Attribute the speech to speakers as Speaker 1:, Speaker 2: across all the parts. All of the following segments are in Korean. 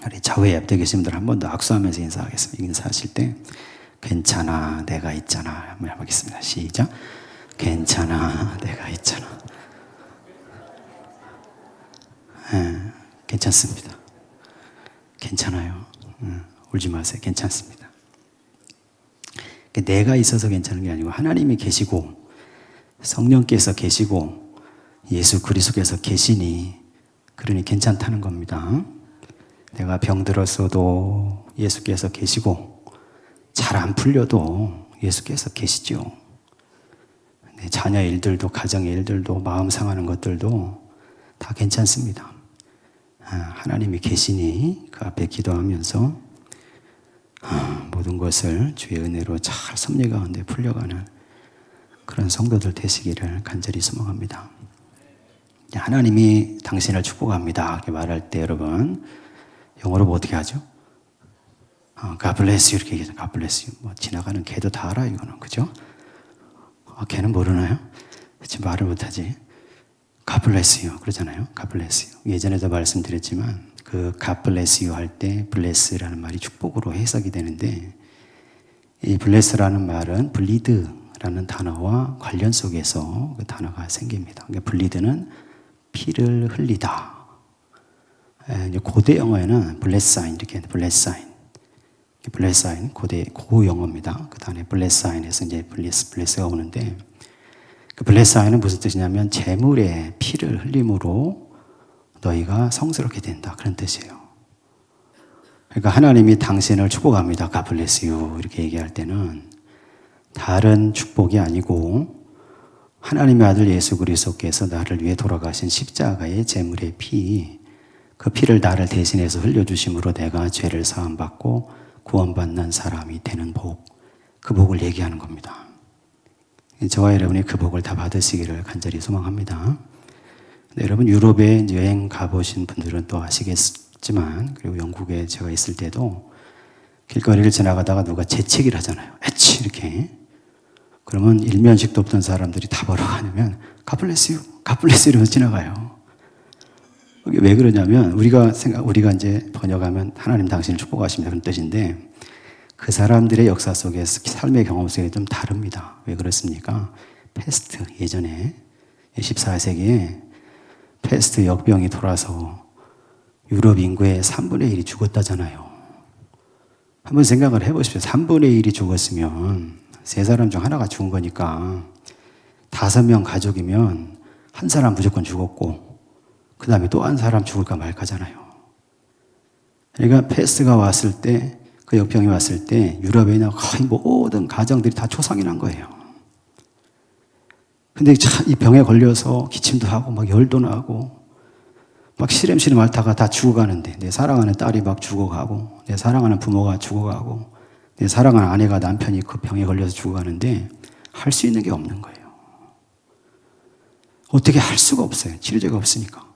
Speaker 1: 우리 좌우에 옆에 계신 분들 한 번 더 악수하면서 인사하겠습니다. 인사하실 때 괜찮아 내가 있잖아 한번 해보겠습니다. 시작. 괜찮아 내가 있잖아. 괜찮습니다. 괜찮아요. 울지 마세요. 괜찮습니다. 내가 있어서 괜찮은 게 아니고 하나님이 계시고 성령께서 계시고 예수 그리스도께서 계시니 그러니 괜찮다는 겁니다. 내가 병들었어도 예수께서 계시고 잘 안 풀려도 예수께서 계시죠. 내 자녀 일들도 가정의 일들도 마음 상하는 것들도 다 괜찮습니다. 하나님이 계시니 그 앞에 기도하면서 모든 것을 주의 은혜로 잘 섭리 가운데 풀려가는 그런 성도들 되시기를 간절히 소망합니다. 하나님이 당신을 축복합니다 이렇게 말할 때 여러분 영어로 뭐 어떻게 하죠? God bless you 이렇게 얘기하죠. God bless you. 뭐 지나가는 개도 다 알아 이거는 그죠? 개는 모르나요? 지금 말을 못하지. God bless you 그러잖아요. God bless you. 예전에도 말씀드렸지만 그 God bless you 할 때 bless라는 말이 축복으로 해석이 되는데 이 bless라는 말은 bleed라는 단어와 관련 속에서 그 단어가 생깁니다. 그러니까 bleed는 피를 흘리다. 이제 고대 영어에는 blessing 이렇게 blessing 고 영어입니다. 그 다음에 blessing에서 이제 bless가 오는데 그 blessing은 무슨 뜻이냐면 재물의 피를 흘림으로 너희가 성스럽게 된다 그런 뜻이에요. 그러니까 하나님이 당신을 축복합니다. God bless you 이렇게 얘기할 때는 다른 축복이 아니고 하나님의 아들 예수 그리스도께서 나를 위해 돌아가신 십자가의 재물의 피, 그 피를 나를 대신해서 흘려주심으로 내가 죄를 사함받고 구원받는 사람이 되는 복, 그 복을 얘기하는 겁니다. 저와 여러분이 그 복을 다 받으시기를 간절히 소망합니다. 여러분 유럽에 여행 가보신 분들은 또 아시겠지만 그리고 영국에 제가 있을 때도 길거리를 지나가다가 누가 재채기를 하잖아요. 에치 이렇게. 그러면 일면식도 없던 사람들이 다 뭐라고 하냐면 God bless you, God bless you 이러면서 지나가요. 이게 왜 그러냐면 우리가 이제 번역하면 하나님 당신을 축복하십니다 그런 뜻인데 그 사람들의 역사 속에서 삶의 경험 속에 좀 다릅니다. 왜 그렇습니까? 패스트 예전에 14세기에 패스트 역병이 돌아서 유럽 인구의 3분의 1이 죽었다잖아요. 한번 생각을 해보십시오. 3분의 1이 죽었으면 3사람 중 하나가 죽은 거니까 5명 가족이면 한 사람 무조건 죽었고 그 다음에 또 한 사람 죽을까 말까잖아요. 그러니까 패스트가 왔을 때 그 역병이 왔을 때 유럽에 있는 거의 모든 가정들이 다 초상이 난 거예요. 근데 이 병에 걸려서 기침도 하고 막 열도 나고 막 시름시름 앓다가 다 죽어가는데 내 사랑하는 딸이 막 죽어가고 내 사랑하는 부모가 죽어가고 내 사랑하는 아내가 남편이 그 병에 걸려서 죽어가는데 할 수 있는 게 없는 거예요. 어떻게 할 수가 없어요. 치료제가 없으니까.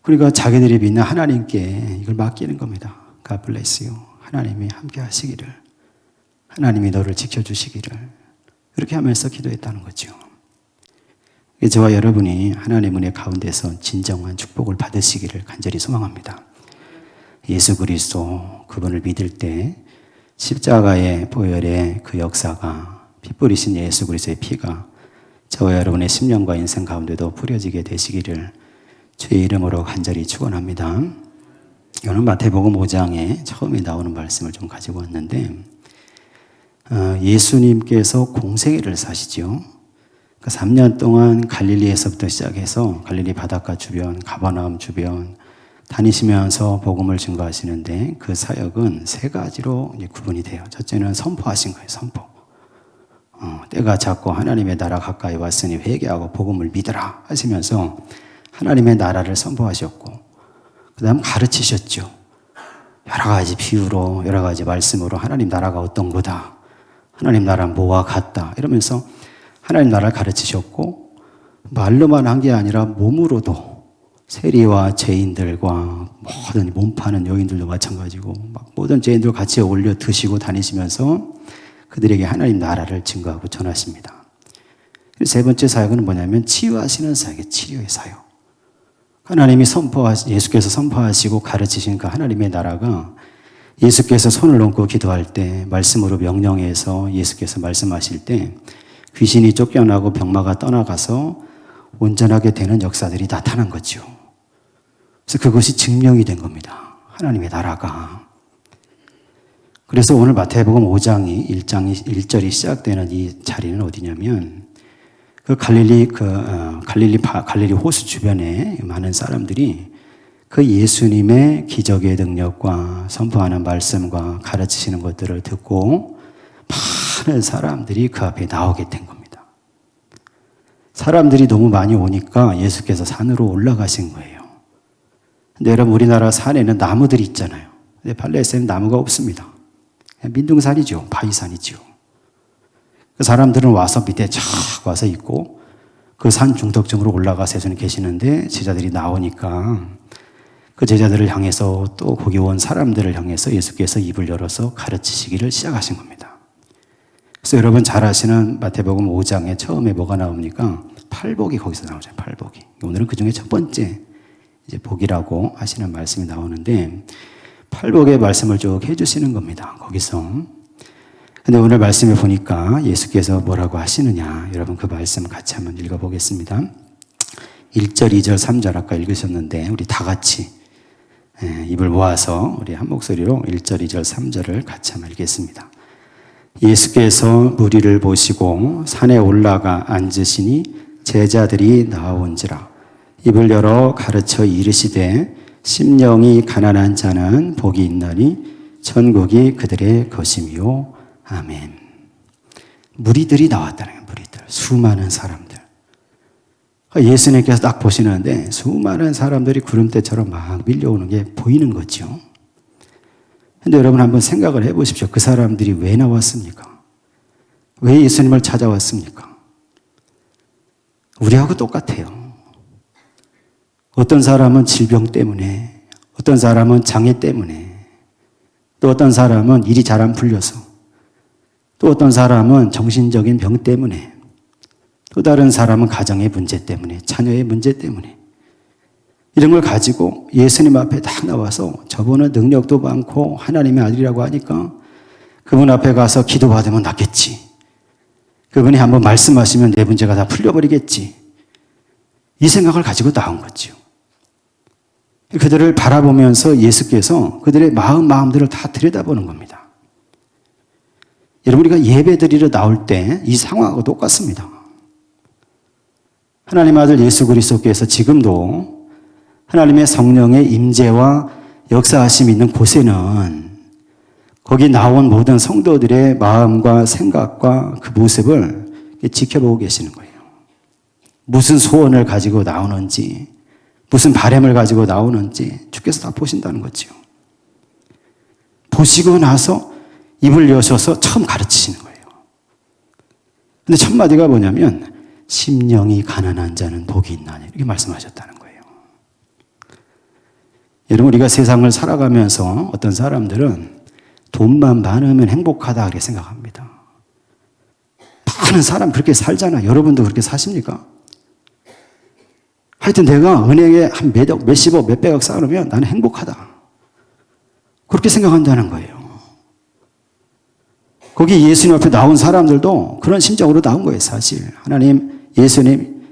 Speaker 1: 그러니까 자기들이 믿는 하나님께 이걸 맡기는 겁니다. God bless you. 하나님이 함께 하시기를. 하나님이 너를 지켜주시기를. 그렇게 하면서 기도했다는 거죠. 저와 여러분이 하나님의 은혜 가운데서 진정한 축복을 받으시기를 간절히 소망합니다. 예수 그리스도 그분을 믿을 때 십자가의 보혈의 그 역사가 피 뿌리신 예수 그리스도의 피가 저와 여러분의 심령과 인생 가운데도 뿌려지게 되시기를 주의 이름으로 간절히 축원합니다. 오늘 마태복음 5장에 처음에 나오는 말씀을 좀 가지고 왔는데 예수님께서 공생애를 사시죠. 3년 동안 갈릴리에서부터 시작해서 갈릴리 바닷가 주변, 가버나움 주변 다니시면서 복음을 증거하시는데 그 사역은 3가지로 이제 구분이 돼요. 첫째는 선포하신 거예요. 선포. 때가 찼고 하나님의 나라 가까이 왔으니 회개하고 복음을 믿으라 하시면서 하나님의 나라를 선포하셨고 그 다음 가르치셨죠. 여러 가지 비유로 여러 가지 말씀으로 하나님 나라가 어떤 거다. 하나님 나라는 뭐와 같다. 이러면서 하나님 나라를 가르치셨고 말로만 한 게 아니라 몸으로도 세리와 죄인들과 모든 몸 파는 여인들도 마찬가지고 막 모든 죄인들 같이 어울려 드시고 다니시면서 그들에게 하나님 나라를 증거하고 전하십니다. 3번째 사역은 뭐냐면 치유하시는 사역이에요. 치료의 사역. 예수께서 선포하시고 가르치신 그 하나님의 나라가 예수께서 손을 얹고 기도할 때 말씀으로 명령해서 예수께서 말씀하실 때 귀신이 쫓겨나고 병마가 떠나가서 온전하게 되는 역사들이 나타난 거죠. 그래서 그것이 증명이 된 겁니다. 하나님의 나라가. 그래서 오늘 마태복음 5장이 1절이 시작되는 이 자리는 어디냐면 갈릴리 호수 주변에 많은 사람들이 그 예수님의 기적의 능력과 선포하는 말씀과 가르치시는 것들을 듣고 많은 사람들이 그 앞에 나오게 된 겁니다. 사람들이 너무 많이 오니까 예수께서 산으로 올라가신 거예요. 근데 여러분, 우리나라 산에는 나무들이 있잖아요. 근데 팔레스타인은 나무가 없습니다. 민둥산이죠. 바위산이죠. 그 사람들은 와서 밑에 쫙 와서 있고 그 산 중턱쯤으로 올라가서 예수님 계시는데 제자들이 나오니까 그 제자들을 향해서 또 거기 온 사람들을 향해서 예수께서 입을 열어서 가르치시기를 시작하신 겁니다. 그래서 여러분 잘 아시는 마태복음 5장에 처음에 뭐가 나옵니까? 팔복이 거기서 나오잖아요. 팔복이. 오늘은 그 중에 첫 번째 이제 복이라고 하시는 말씀이 나오는데 팔복의 말씀을 쭉 해주시는 겁니다. 거기서. 근데 오늘 말씀에 보니까 예수께서 뭐라고 하시느냐. 여러분 그 말씀 같이 한번 읽어보겠습니다. 1절, 2절, 3절 아까 읽으셨는데 우리 다 같이 입을 모아서 우리 한 목소리로 1절, 2절, 3절을 같이 한번 읽겠습니다. 예수께서 무리를 보시고 산에 올라가 앉으시니 제자들이 나온지라 입을 열어 가르쳐 이르시되 심령이 가난한 자는 복이 있나니 천국이 그들의 것이미요. 아멘. 무리들이 나왔다는 거예요. 무리들. 수많은 사람들. 예수님께서 딱 보시는데 수많은 사람들이 구름대처럼 막 밀려오는 게 보이는 거죠. 근데 여러분 한번 생각을 해보십시오. 그 사람들이 왜 나왔습니까? 왜 예수님을 찾아왔습니까? 우리하고 똑같아요. 어떤 사람은 질병 때문에, 어떤 사람은 장애 때문에, 또 어떤 사람은 일이 잘 안 풀려서, 또 어떤 사람은 정신적인 병 때문에, 또 다른 사람은 가정의 문제 때문에, 자녀의 문제 때문에 이런 걸 가지고 예수님 앞에 다 나와서 저분은 능력도 많고 하나님의 아들이라고 하니까 그분 앞에 가서 기도받으면 낫겠지. 그분이 한번 말씀하시면 내 문제가 다 풀려버리겠지. 이 생각을 가지고 나온 거죠. 그들을 바라보면서 예수께서 그들의 마음들을 다 들여다보는 겁니다. 여러분, 우리가 예배 드리러 나올 때 이 상황하고 똑같습니다. 하나님 아들 예수 그리스도께서 지금도 하나님의 성령의 임재와 역사하심이 있는 곳에는 거기 나온 모든 성도들의 마음과 생각과 그 모습을 지켜보고 계시는 거예요. 무슨 소원을 가지고 나오는지, 무슨 바람을 가지고 나오는지 주께서 다 보신다는 거죠. 보시고 나서 입을 여셔서 처음 가르치시는 거예요. 근데 첫 마디가 뭐냐면 심령이 가난한 자는 복이 있나니 이렇게 말씀하셨다는 거예요. 여러분, 우리가 세상을 살아가면서 어떤 사람들은 돈만 많으면 행복하다 그렇게 생각합니다. 많은 사람 그렇게 살잖아. 여러분도 그렇게 사십니까? 하여튼 내가 은행에 한 몇십억, 몇백억 쌓아놓으면 나는 행복하다. 그렇게 생각한다는 거예요. 거기 예수님 앞에 나온 사람들도 그런 심정으로 나온 거예요, 사실. 하나님, 예수님,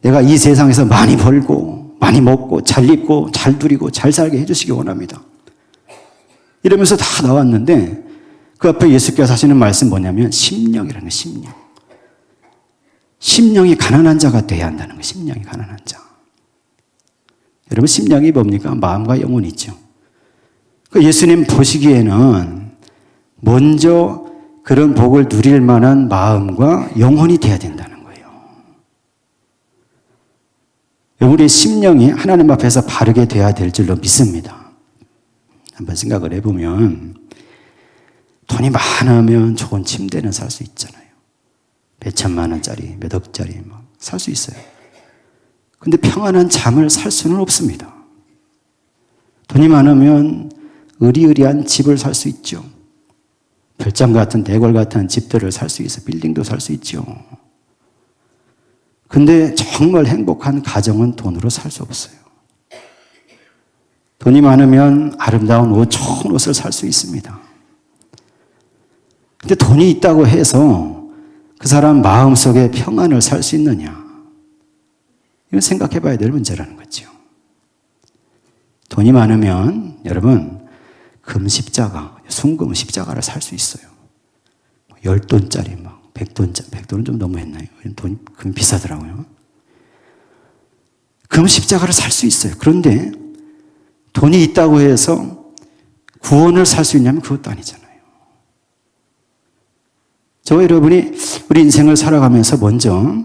Speaker 1: 내가 이 세상에서 많이 벌고, 많이 먹고, 잘 입고, 잘 누리고, 잘 살게 해주시기 원합니다. 이러면서 다 나왔는데 그 앞에 예수께서 하시는 말씀 뭐냐면 심령이라는 거예요, 심령. 심령이 가난한 자가 돼야 한다는 거예요, 심령이 가난한 자. 여러분, 심령이 뭡니까? 마음과 영혼이죠. 예수님 보시기에는 먼저 그런 복을 누릴 만한 마음과 영혼이 돼야 된다는 거예요. 우리의 심령이 하나님 앞에서 바르게 돼야 될 줄로 믿습니다. 한번 생각을 해보면 돈이 많으면 좋은 침대는 살 수 있잖아요. 몇 천만 원짜리, 몇 억짜리 살 수 있어요. 근데 평안한 잠을 살 수는 없습니다. 돈이 많으면 으리으리한 집을 살 수 있죠. 별장 같은 대궐 같은 집들을 살 수 있어요. 빌딩도 살 수 있죠. 근데 정말 행복한 가정은 돈으로 살 수 없어요. 돈이 많으면 아름다운 옷, 좋은 옷을 살 수 있습니다. 근데 돈이 있다고 해서 그 사람 마음속에 평안을 살 수 있느냐? 이건 생각해 봐야 될 문제라는 거죠. 돈이 많으면 여러분 금십자가, 순금 십자가를 살 수 있어요. 10돈짜리 막 100돈짜리, 100돈은 좀 너무했나요? 금 비싸더라고요. 금 십자가를 살 수 있어요. 그런데 돈이 있다고 해서 구원을 살 수 있냐면 그것도 아니잖아요. 저와 여러분이 우리 인생을 살아가면서 먼저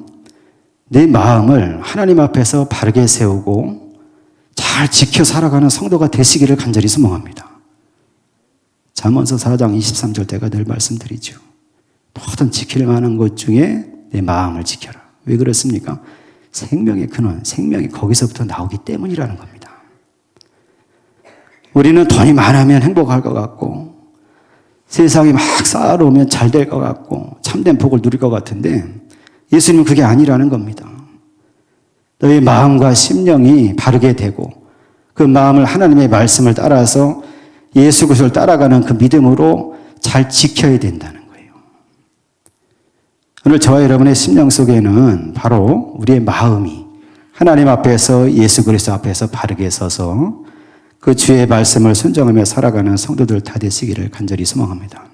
Speaker 1: 내 마음을 하나님 앞에서 바르게 세우고 잘 지켜 살아가는 성도가 되시기를 간절히 소망합니다. 잠언서 4장 23절 때가 늘 말씀드리죠. 모든 지킬 만한 것 중에 내 마음을 지켜라. 왜 그렇습니까? 생명의 근원, 생명이 거기서부터 나오기 때문이라는 겁니다. 우리는 돈이 많으면 행복할 것 같고 세상이 막 쌓아놓으면 잘 될 것 같고 참된 복을 누릴 것 같은데 예수님은 그게 아니라는 겁니다. 너의 마음과 심령이 바르게 되고 그 마음을 하나님의 말씀을 따라서 예수 그리스도를 따라가는 그 믿음으로 잘 지켜야 된다는 거예요. 오늘 저와 여러분의 심령 속에는 바로 우리의 마음이 하나님 앞에서 예수 그리스도 앞에서 바르게 서서 그 주의 말씀을 순종하며 살아가는 성도들 다 되시기를 간절히 소망합니다.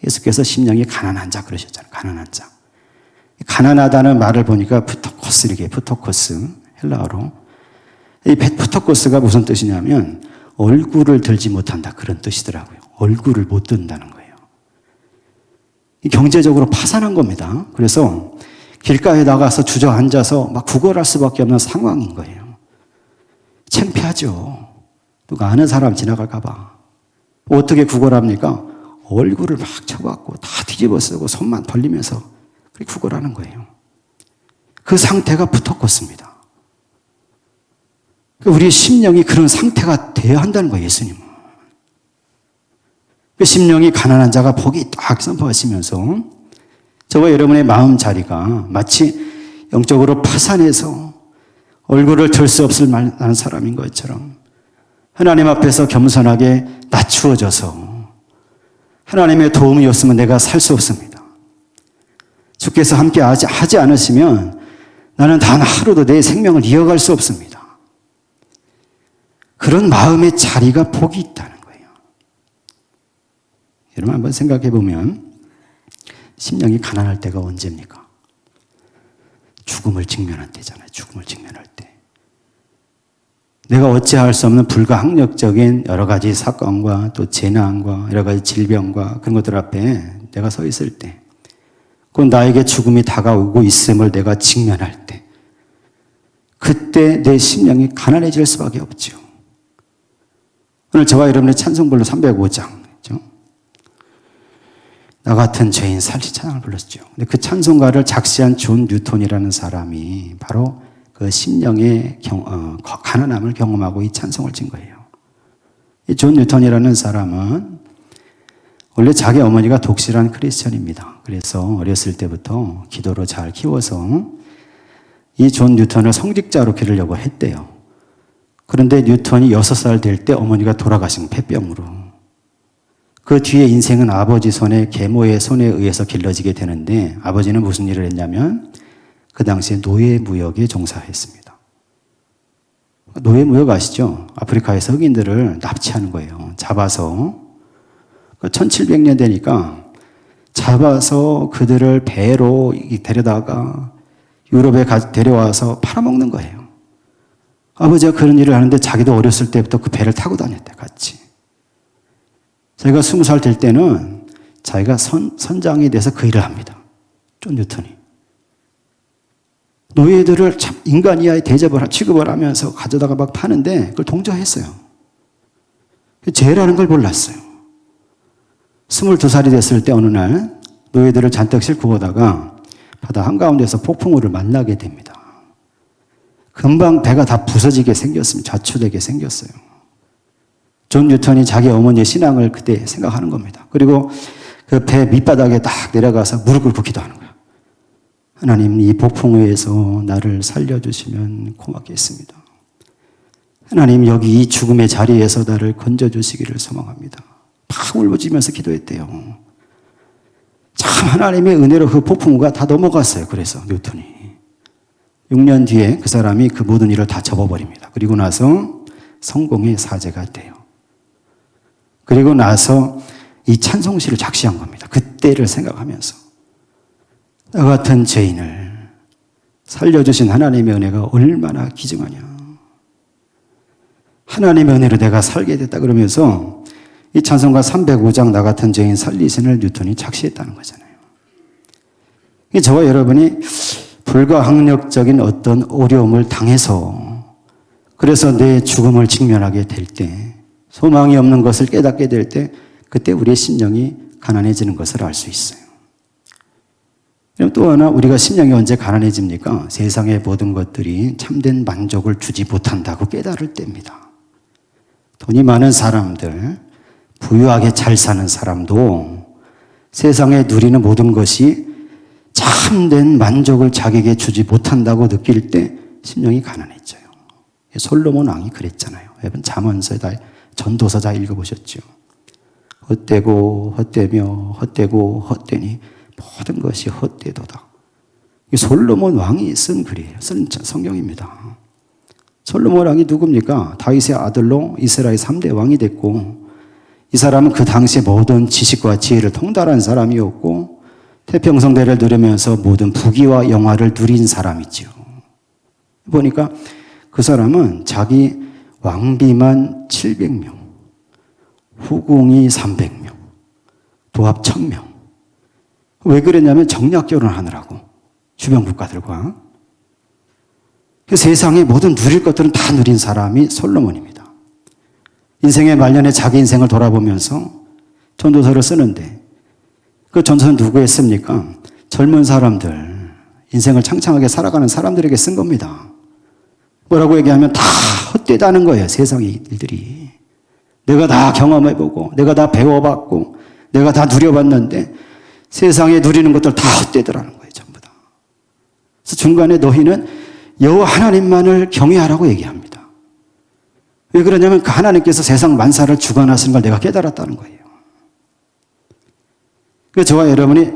Speaker 1: 예수께서 심령이 가난한 자 그러셨잖아요. 가난한 자. 가난하다는 말을 보니까 푸토코스, 헬라어로. 이 푸토코스가 무슨 뜻이냐면 얼굴을 들지 못한다 그런 뜻이더라고요. 얼굴을 못 든다는 거예요. 경제적으로 파산한 겁니다. 그래서 길가에 나가서 주저앉아서 막 구걸할 수밖에 없는 상황인 거예요. 창피하죠. 누가 아는 사람 지나갈까 봐. 어떻게 구걸합니까? 얼굴을 막 쳐갖고 다 뒤집어 쓰고 손만 벌리면서 그렇게 구걸하는 거예요. 그 상태가 푸토코스입니다. 우리의 심령이 그런 상태가 되어야 한다는 거예요, 예수님은. 그 심령이 가난한 자가 복이 딱 선포하시면서 저와 여러분의 마음 자리가 마치 영적으로 파산해서 얼굴을 들 수 없을 만한 사람인 것처럼 하나님 앞에서 겸손하게 낮추어져서 하나님의 도움이 없으면 내가 살 수 없습니다. 주께서 함께 하지 않으시면 나는 단 하루도 내 생명을 이어갈 수 없습니다. 그런 마음의 자리가 복이 있다는 거예요. 여러분 한번 생각해 보면 심령이 가난할 때가 언제입니까? 죽음을 직면할 때잖아요. 죽음을 직면할 때. 내가 어찌할 수 없는 불가항력적인 여러 가지 사건과 또 재난과 여러 가지 질병과 그런 것들 앞에 내가 서 있을 때, 곧 나에게 죽음이 다가오고 있음을 내가 직면할 때, 그때 내 심령이 가난해질 수밖에 없죠. 오늘 저와 여러분의 찬송불로 305장, 그렇죠? 나 같은 죄인 살시 찬양을 불렀죠. 근데 그 찬송가를 작시한 존 뉴턴이라는 사람이 바로 그 심령의 가난함을 경험하고 이 찬송을 진 거예요. 이 존 뉴턴이라는 사람은 원래 자기 어머니가 독실한 크리스천입니다. 그래서 어렸을 때부터 기도로 잘 키워서 이 존 뉴턴을 성직자로 기르려고 했대요. 그런데 뉴턴이 6살 될 때 어머니가 돌아가신 폐병으로. 그 뒤에 인생은 아버지 손에 계모의 손에 의해서 길러지게 되는데 아버지는 무슨 일을 했냐면 그 당시에 노예무역에 종사했습니다. 노예무역 아시죠? 아프리카에서 흑인들을 납치하는 거예요. 잡아서 1700년 되니까 잡아서 그들을 배로 데려다가 유럽에 데려와서 팔아먹는 거예요. 아버지가 그런 일을 하는데 자기도 어렸을 때부터 그 배를 타고 다녔대, 같이. 자기가 20살 될 때는 자기가 선장이 돼서 그 일을 합니다. 존 뉴턴이. 노예들을 참 인간 이하의 취급을 하면서 가져다가 막 파는데 그걸 동조했어요. 죄라는 걸 몰랐어요. 22살이 됐을 때 어느 날 노예들을 잔뜩 싣고 오다가 바다 한가운데서 폭풍우를 만나게 됩니다. 금방 배가 다 부서지게 생겼습니다. 좌초되게 생겼어요. 존 뉴턴이 자기 어머니의 신앙을 그때 생각하는 겁니다. 그리고 그 배 밑바닥에 딱 내려가서 무릎 꿇고 기도하는 거예요. 하나님, 이 폭풍우에서 나를 살려주시면 고맙겠습니다. 하나님 여기 이 죽음의 자리에서 나를 건져주시기를 소망합니다. 막 울부짖으면서 기도했대요. 참 하나님의 은혜로 그 폭풍우가 다 넘어갔어요. 그래서 뉴턴이 6년 뒤에 그 사람이 그 모든 일을 다 접어버립니다. 그리고 나서 성공의 사제가 돼요. 그리고 나서 이 찬송시를 작시한 겁니다. 그때를 생각하면서 나 같은 죄인을 살려주신 하나님의 은혜가 얼마나 기증하냐. 하나님의 은혜로 내가 살게 됐다 그러면서 이 찬송가 305장 나 같은 죄인 살리신을 뉴턴이 작시했다는 거잖아요. 저와 여러분이 불가항력적인 어떤 어려움을 당해서 그래서 내 죽음을 직면하게 될 때, 소망이 없는 것을 깨닫게 될 때, 그때 우리의 심령이 가난해지는 것을 알 수 있어요. 그럼 또 하나, 우리가 심령이 언제 가난해집니까? 세상의 모든 것들이 참된 만족을 주지 못한다고 깨달을 때입니다. 돈이 많은 사람들, 부유하게 잘 사는 사람도 세상에 누리는 모든 것이 참된 만족을 자기에게 주지 못한다고 느낄 때 심령이 가난해져요. 솔로몬 왕이 그랬잖아요. 여러분 잠언서 다 전도서 다 읽어보셨죠? 헛되고 헛되며 헛되고 헛되니 모든 것이 헛되도다. 솔로몬 왕이 쓴 글이에요. 쓴 성경입니다. 솔로몬 왕이 누굽니까? 다윗의 아들로 이스라엘 3대 왕이 됐고, 이 사람은 그 당시에 모든 지식과 지혜를 통달한 사람이었고, 태평성대를 누리면서 모든 부귀와 영화를 누린 사람이죠. 보니까 그 사람은 자기 왕비만 700명, 후궁이 300명, 도합 1000명. 왜 그랬냐면 정략 결혼하느라고, 주변 국가들과. 그 세상의 모든 누릴 것들은 다 누린 사람이 솔로몬입니다. 인생의 말년에 자기 인생을 돌아보면서 전도서를 쓰는데, 그 전도서는 누구에 씁니까? 젊은 사람들, 인생을 창창하게 살아가는 사람들에게 쓴 겁니다. 뭐라고 얘기하면 다 헛되다는 거예요. 세상의 일들이. 내가 다 경험해보고 내가 다 배워봤고 내가 다 누려봤는데 세상에 누리는 것들 다 헛되더라는 거예요. 전부 다. 그래서 중간에 너희는 여호와 하나님만을 경외하라고 얘기합니다. 왜 그러냐면 그 하나님께서 세상 만사를 주관하시는 걸 내가 깨달았다는 거예요. 그래서 저와 여러분이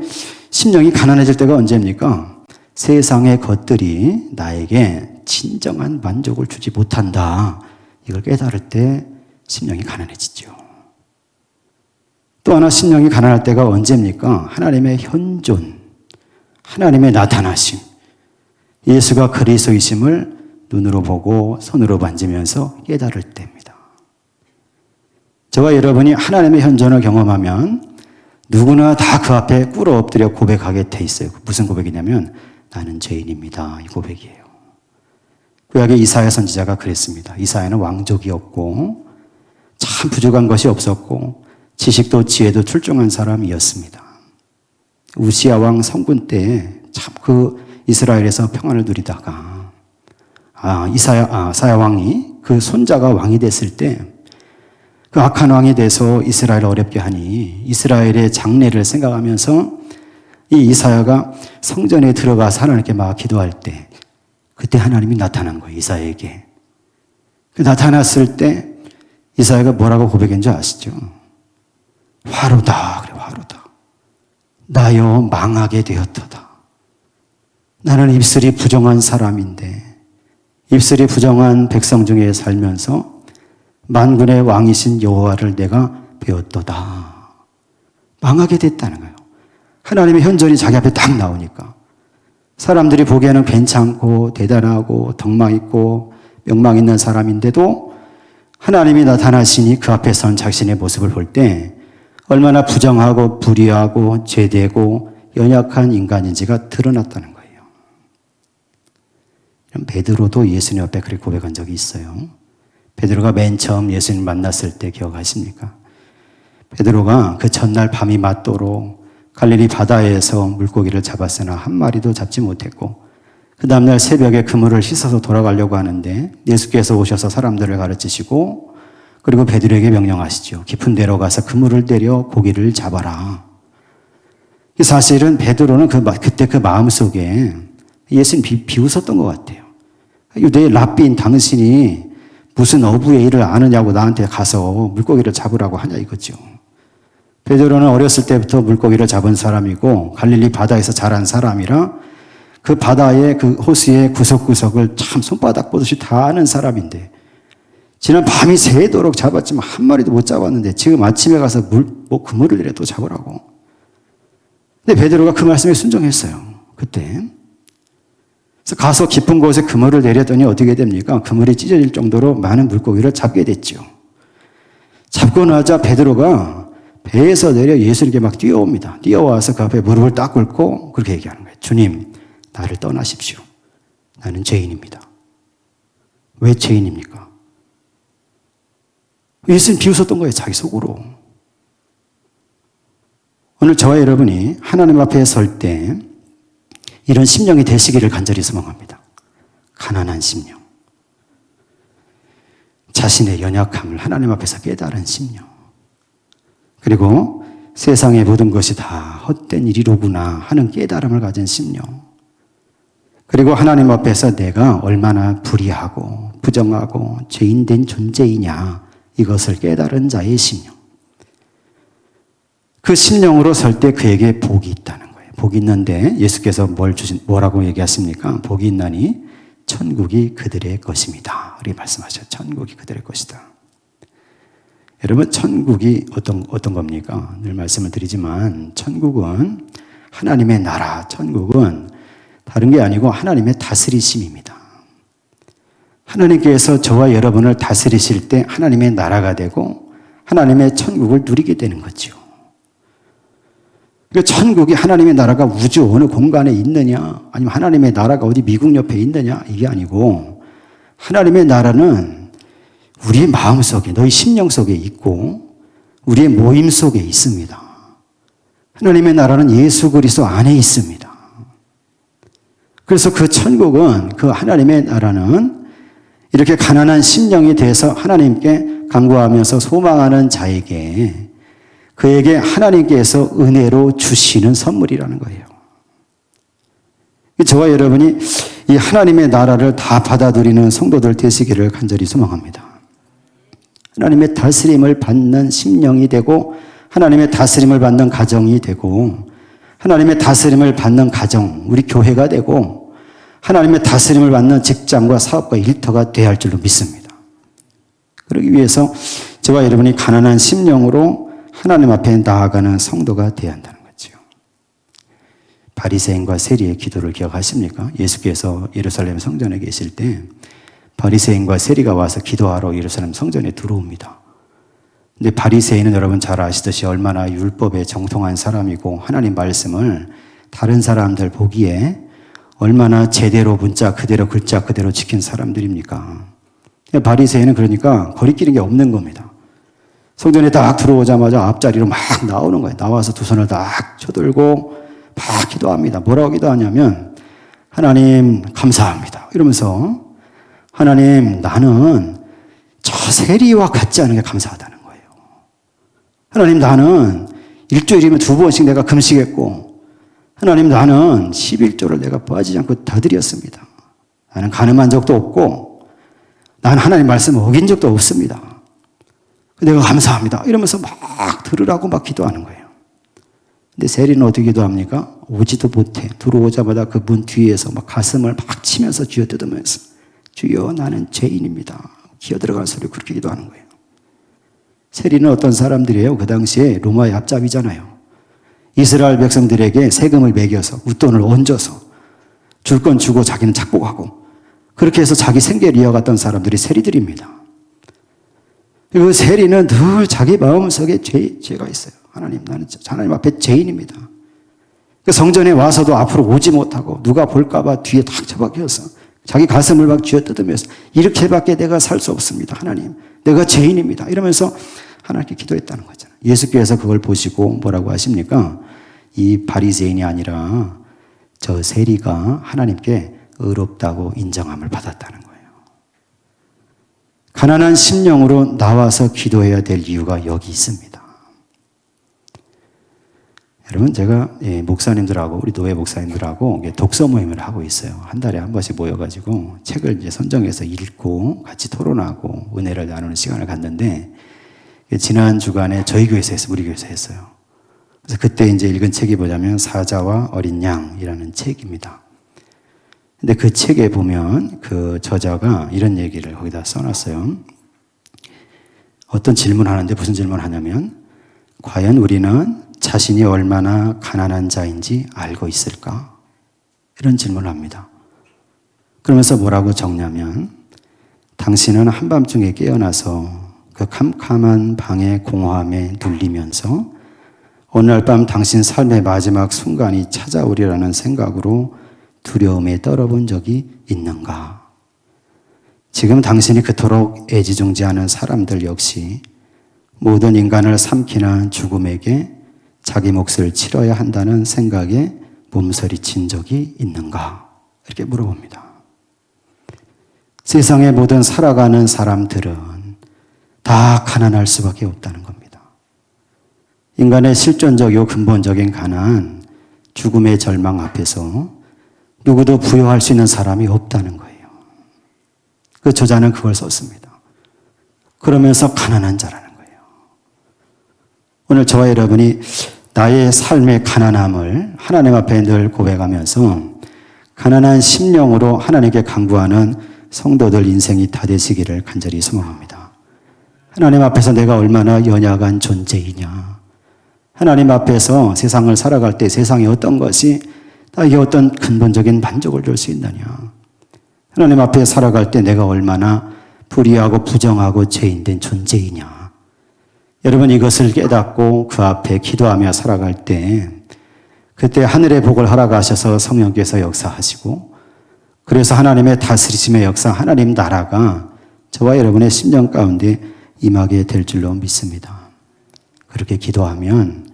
Speaker 1: 심령이 가난해질 때가 언제입니까? 세상의 것들이 나에게 진정한 만족을 주지 못한다. 이걸 깨달을 때 심령이 가난해지죠. 또 하나 심령이 가난할 때가 언제입니까? 하나님의 현존, 하나님의 나타나심, 예수가 그리스도이심을 눈으로 보고 손으로 만지면서 깨달을 때입니다. 저와 여러분이 하나님의 현존을 경험하면 누구나 다 그 앞에 꿇어 엎드려 고백하게 돼 있어요. 무슨 고백이냐면 나는 죄인입니다. 이 고백이에요. 구약의 이사야 선지자가 그랬습니다. 이사야는 왕족이었고 참 부족한 것이 없었고 지식도 지혜도 출중한 사람이었습니다. 우시야 왕 성군 때 참 그 이스라엘에서 평안을 누리다가 사야 왕이 그 손자가 왕이 됐을 때 그 악한 왕이 돼서 이스라엘을 어렵게 하니 이스라엘의 장래를 생각하면서 이 이사야가 성전에 들어가서 하나님께 막 기도할 때 그때 하나님이 나타난 거예요. 이사야에게. 나타났을 때 이사야가 뭐라고 고백한 줄 아시죠? 화로다. 그래, 화로다. 나여 망하게 되었도다. 나는 입술이 부정한 사람인데 입술이 부정한 백성 중에 살면서 만군의 왕이신 여호와를 내가 배웠도다. 망하게 됐다는 거예요. 하나님의 현존이 자기 앞에 딱 나오니까 사람들이 보기에는 괜찮고 대단하고 덕망 있고 명망 있는 사람인데도 하나님이 나타나시니 그 앞에 선 자신의 모습을 볼 때 얼마나 부정하고 불의하고 죄되고 연약한 인간인지가 드러났다는 거예요. 베드로도 예수님 앞에 그렇게 고백한 적이 있어요. 베드로가 맨 처음 예수님 만났을 때 기억하십니까? 베드로가 그 전날 밤이 맞도록 갈릴리 바다에서 물고기를 잡았으나 한 마리도 잡지 못했고 그 다음날 새벽에 그물을 씻어서 돌아가려고 하는데 예수께서 오셔서 사람들을 가르치시고 그리고 베드로에게 명령하시죠. 깊은 데로 가서 그물을 때려 고기를 잡아라. 사실은 베드로는 그때 그 마음속에 예수님 비웃었던 것 같아요. 유대의 랍비인 당신이 무슨 어부의 일을 아느냐고 나한테 가서 물고기를 잡으라고 하냐 이거죠. 베드로는 어렸을 때부터 물고기를 잡은 사람이고 갈릴리 바다에서 자란 사람이라 그 바다의 그 호수의 구석구석을 참 손바닥 보듯이 다 아는 사람인데 지난 밤이 새도록 잡았지만 한 마리도 못 잡았는데 지금 아침에 가서 그물을 내려 또 잡으라고. 근데 베드로가 그 말씀에 순종했어요. 그때. 그래서 가서 깊은 곳에 그물을 내렸더니 어떻게 됩니까? 그물이 찢어질 정도로 많은 물고기를 잡게 됐죠. 잡고 나자 베드로가 배에서 내려 예수님께 막 뛰어옵니다. 뛰어와서 그 앞에 무릎을 딱 꿇고 그렇게 얘기하는 거예요. 주님, 나를 떠나십시오. 나는 죄인입니다. 왜 죄인입니까? 예수님 비웃었던 거예요. 자기 속으로. 오늘 저와 여러분이 하나님 앞에 설 때 이런 심령이 되시기를 간절히 소망합니다. 가난한 심령. 자신의 연약함을 하나님 앞에서 깨달은 심령. 그리고 세상의 모든 것이 다 헛된 일이로구나 하는 깨달음을 가진 심령. 그리고 하나님 앞에서 내가 얼마나 불의하고 부정하고 죄인된 존재이냐 이것을 깨달은 자의 심령. 그 심령으로 설 때 그에게 복이 있다는 거예요. 복이 있는데 예수께서 뭐라고 얘기하십니까? 복이 있나니 천국이 그들의 것입니다. 이렇게 말씀하셔요. 천국이 그들의 것이다. 여러분, 천국이 어떤 겁니까? 늘 말씀을 드리지만 천국은 하나님의 나라, 천국은 다른 게 아니고 하나님의 다스리심입니다. 하나님께서 저와 여러분을 다스리실 때 하나님의 나라가 되고 하나님의 천국을 누리게 되는 거죠. 그러니까 천국이 하나님의 나라가 우주 어느 공간에 있느냐 아니면 하나님의 나라가 어디 미국 옆에 있느냐 이게 아니고 하나님의 나라는 우리의 마음 속에 너희 심령 속에 있고 우리의 모임 속에 있습니다. 하나님의 나라는 예수 그리스도 안에 있습니다. 그래서 그 천국은 그 하나님의 나라는 이렇게 가난한 심령이 돼서 하나님께 간구하면서 소망하는 자에게 그에게 하나님께서 은혜로 주시는 선물이라는 거예요. 저와 여러분이 이 하나님의 나라를 다 받아들이는 성도들 되시기를 간절히 소망합니다. 하나님의 다스림을 받는 심령이 되고 하나님의 다스림을 받는 가정이 되고 하나님의 다스림을 받는 가정, 우리 교회가 되고 하나님의 다스림을 받는 직장과 사업과 일터가 되어야 할 줄로 믿습니다. 그러기 위해서 저와 여러분이 가난한 심령으로 하나님 앞에 나아가는 성도가 되어야 한다는 거죠. 바리새인과 세리의 기도를 기억하십니까? 예수께서 예루살렘 성전에 계실 때 바리새인과 세리가 와서 기도하러 예루살렘 성전에 들어옵니다. 근데 바리새인은 여러분 잘 아시듯이 얼마나 율법에 정통한 사람이고 하나님 말씀을 다른 사람들 보기에 얼마나 제대로 문자 그대로 글자 그대로 지킨 사람들입니까? 바리새인은 그러니까 거리끼는 게 없는 겁니다. 성전에 딱 들어오자마자 앞자리로 막 나오는 거예요. 나와서 두 손을 딱 쳐들고 막 기도합니다. 뭐라고 기도하냐면 하나님 감사합니다. 이러면서 하나님 나는 저 세리와 같지 않은 게 감사하다는 거예요. 하나님 나는 일주일이면 2번씩 내가 금식했고 하나님 나는 11조를 내가 빠지지 않고 다 드렸습니다. 나는 간음한 적도 없고 나는 하나님 말씀을 어긴 적도 없습니다. 내가 감사합니다. 이러면서 막 들으라고 막 기도하는 거예요. 근데 세리는 어떻게 기도합니까? 오지도 못해. 들어오자마자 그 문 뒤에서 막 가슴을 막 치면서 쥐어뜯으면서 주여 나는 죄인입니다. 기어 들어가는 소리로 그렇게 기도하는 거예요. 세리는 어떤 사람들이에요? 그 당시에 로마의 앞잡이잖아요. 이스라엘 백성들에게 세금을 매겨서 웃돈을 얹어서 줄 건 주고 자기는 착복하고 그렇게 해서 자기 생계를 이어갔던 사람들이 세리들입니다. 그 세리는 늘 자기 마음속에 죄가 있어요. 하나님, 나는 하나님 앞에 죄인입니다. 그 성전에 와서도 앞으로 오지 못하고 누가 볼까봐 뒤에 탁 처박혀서 자기 가슴을 막 쥐어뜯으면서 이렇게밖에 내가 살 수 없습니다. 하나님, 내가 죄인입니다. 이러면서 하나님께 기도했다는 거잖아요. 예수께서 그걸 보시고 뭐라고 하십니까? 이 바리새인이 아니라 저 세리가 하나님께 의롭다고 인정함을 받았다는 거예요. 가난한 심령으로 나와서 기도해야 될 이유가 여기 있습니다. 여러분, 제가 목사님들하고 우리 노예 목사님들하고 독서 모임을 하고 있어요. 한 달에 한 번씩 모여가지고 책을 이제 선정해서 읽고 같이 토론하고 은혜를 나누는 시간을 갖는데, 지난 주간에 저희 교회에서 했어요. 우리 교회에서 했어요. 그래서 그때 이제 읽은 책이 뭐냐면 사자와 어린 양이라는 책입니다. 근데 그 책에 보면 그 저자가 이런 얘기를 거기다 써놨어요. 어떤 질문하는데 무슨 질문하냐면, 과연 우리는 자신이 얼마나 가난한 자인지 알고 있을까? 이런 질문을 합니다. 그러면서 뭐라고 적냐면, 당신은 한밤중에 깨어나서 그 캄캄한 방의 공허함에 눌리면서 어느 날 밤 당신 삶의 마지막 순간이 찾아오리라는 생각으로 두려움에 떨어본 적이 있는가? 지금 당신이 그토록 애지중지하는 사람들 역시 모든 인간을 삼키는 죽음에게 자기 몫을 치러야 한다는 생각에 몸서리친 적이 있는가? 이렇게 물어봅니다. 세상의 모든 살아가는 사람들은 다 가난할 수밖에 없다는 겁니다. 인간의 실존적이고 근본적인 가난, 죽음의 절망 앞에서 누구도 부여할 수 있는 사람이 없다는 거예요. 그 저자는 그걸 썼습니다. 그러면서 가난한 자라는 거예요. 오늘 저와 여러분이 나의 삶의 가난함을 하나님 앞에 늘 고백하면서 가난한 심령으로 하나님께 간구하는 성도들 인생이 다 되시기를 간절히 소망합니다. 하나님 앞에서 내가 얼마나 연약한 존재이냐. 하나님 앞에서 세상을 살아갈 때 세상의 어떤 것이 나에게 어떤 근본적인 만족을 줄 수 있느냐. 하나님 앞에 살아갈 때 내가 얼마나 불의하고 부정하고 죄인된 존재이냐. 여러분, 이것을 깨닫고 그 앞에 기도하며 살아갈 때 그때 하늘의 복을 허락하셔서 성령께서 역사하시고, 그래서 하나님의 다스리심의 역사, 하나님 나라가 저와 여러분의 심령 가운데 임하게 될 줄로 믿습니다. 그렇게 기도하면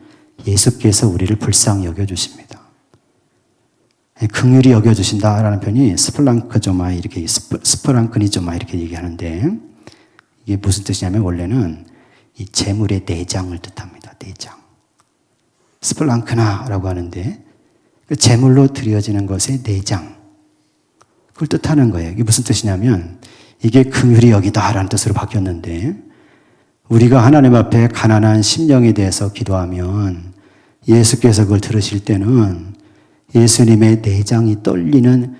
Speaker 1: 예수께서 우리를 불쌍히 여겨주십니다. 긍휼히 여겨주신다라는 표현이 스플랑크조마 이렇게 스프랑크니조마 이렇게 얘기하는데, 이게 무슨 뜻이냐면 원래는 이 재물의 내장을 뜻합니다. 내장. 스플랑크나라고 하는데 그 재물로 드려지는 것의 내장. 그걸 뜻하는 거예요. 이게 무슨 뜻이냐면 이게 긍휼히 여기다라는 뜻으로 바뀌었는데, 우리가 하나님 앞에 가난한 심령에 대해서 기도하면 예수께서 그걸 들으실 때는 예수님의 내장이 떨리는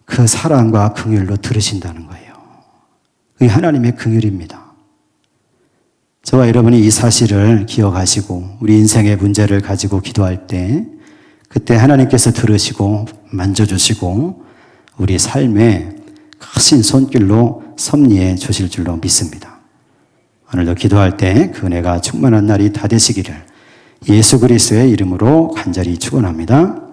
Speaker 1: 그 사랑과 긍휼로 들으신다는 거예요. 그게 하나님의 긍휼입니다. 저와 여러분이 이 사실을 기억하시고 우리 인생의 문제를 가지고 기도할 때 그때 하나님께서 들으시고 만져주시고 우리 삶에 크신 손길로 섭리해 주실 줄로 믿습니다. 오늘도 기도할 때 그 은혜가 충만한 날이 다 되시기를 예수 그리스도의 이름으로 간절히 축원합니다.